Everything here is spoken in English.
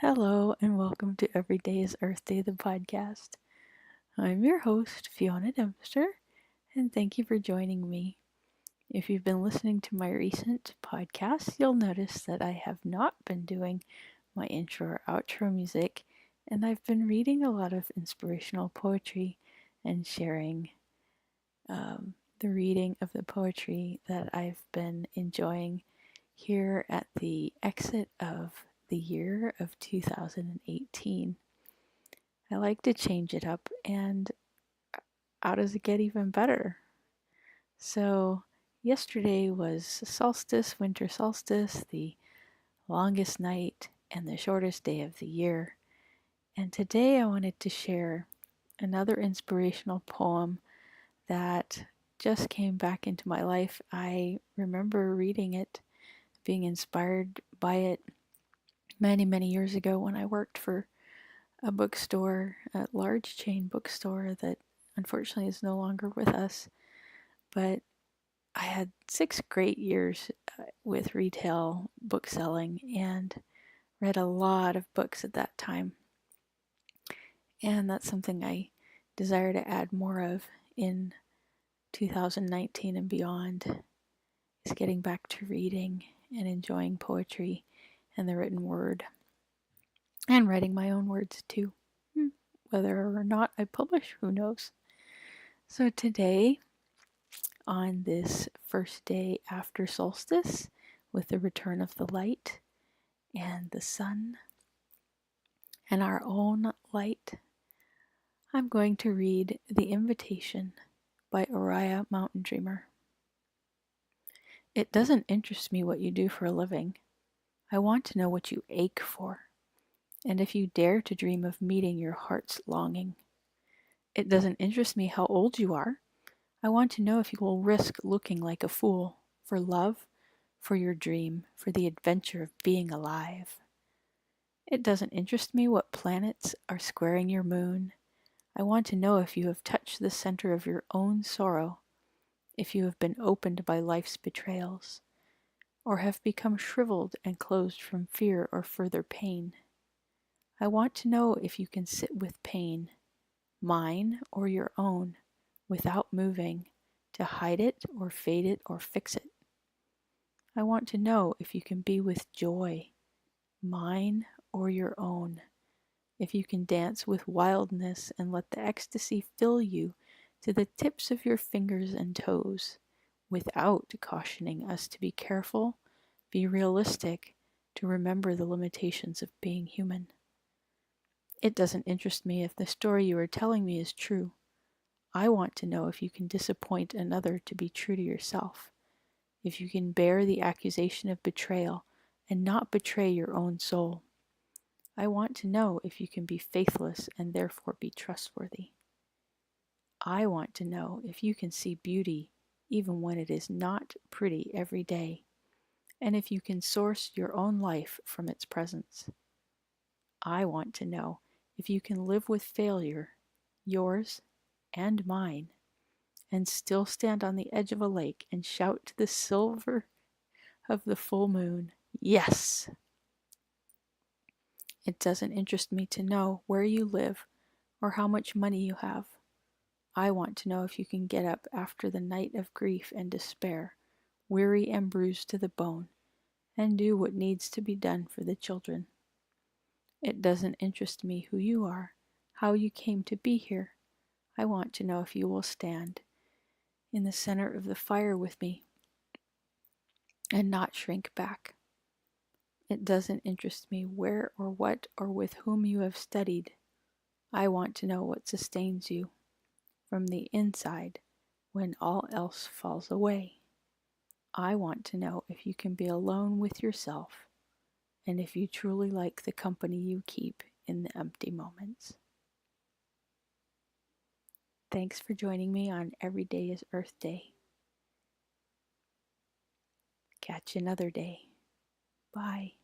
Hello, and welcome to Every Day is Earth Day, the podcast. I'm your host, Fiona Dempster, and thank you for joining me. If you've been listening to my recent podcasts, you'll notice that I have not been doing my intro or outro music, and I've been reading a lot of inspirational poetry and sharing the reading of the poetry that I've been enjoying here at the exit of the year of 2018. I like to change it up, and how does it get even better? So, yesterday was solstice, winter solstice, the longest night and the shortest day of the year. And today I wanted to share another inspirational poem that just came back into my life. I remember reading it, being inspired by it many, many years ago when I worked for a bookstore, a large chain bookstore that unfortunately is no longer with us. But I had 6 great years with retail book selling and read a lot of books at that time. And that's something I desire to add more of in 2019 and beyond, is getting back to reading and enjoying poetry and the written word, and writing my own words too. Whether or not I publish, who knows? So today, on this first day after solstice, with the return of the light and the sun and our own light, I'm going to read The Invitation by Oriah Mountain Dreamer. It doesn't interest me what you do for a living. I want to know what you ache for, and if you dare to dream of meeting your heart's longing. It doesn't interest me how old you are. I want to know if you will risk looking like a fool for love, for your dream, for the adventure of being alive. It doesn't interest me what planets are squaring your moon. I want to know if you have touched the center of your own sorrow, if you have been opened by life's betrayals, or have become shriveled and closed from fear or further pain. I want to know if you can sit with pain, mine or your own, without moving, to hide it or fade it or fix it. I want to know if you can be with joy, mine or your own, if you can dance with wildness and let the ecstasy fill you to the tips of your fingers and toes, without cautioning us to be careful, be realistic, to remember the limitations of being human. It doesn't interest me if the story you are telling me is true. I want to know if you can disappoint another to be true to yourself, if you can bear the accusation of betrayal and not betray your own soul. I want to know if you can be faithless and therefore be trustworthy. I want to know if you can see beauty even when it is not pretty every day, and if you can source your own life from its presence. I want to know if you can live with failure, yours and mine, and still stand on the edge of a lake and shout to the silver of the full moon, yes! It doesn't interest me to know where you live or how much money you have. I want to know if you can get up after the night of grief and despair, weary and bruised to the bone, and do what needs to be done for the children. It doesn't interest me who you are, how you came to be here. I want to know if you will stand in the center of the fire with me and not shrink back. It doesn't interest me where or what or with whom you have studied. I want to know what sustains you from the inside when all else falls away. I want to know if you can be alone with yourself and if you truly like the company you keep in the empty moments. Thanks for joining me on Every Day is Earth Day. Catch you another day. Bye.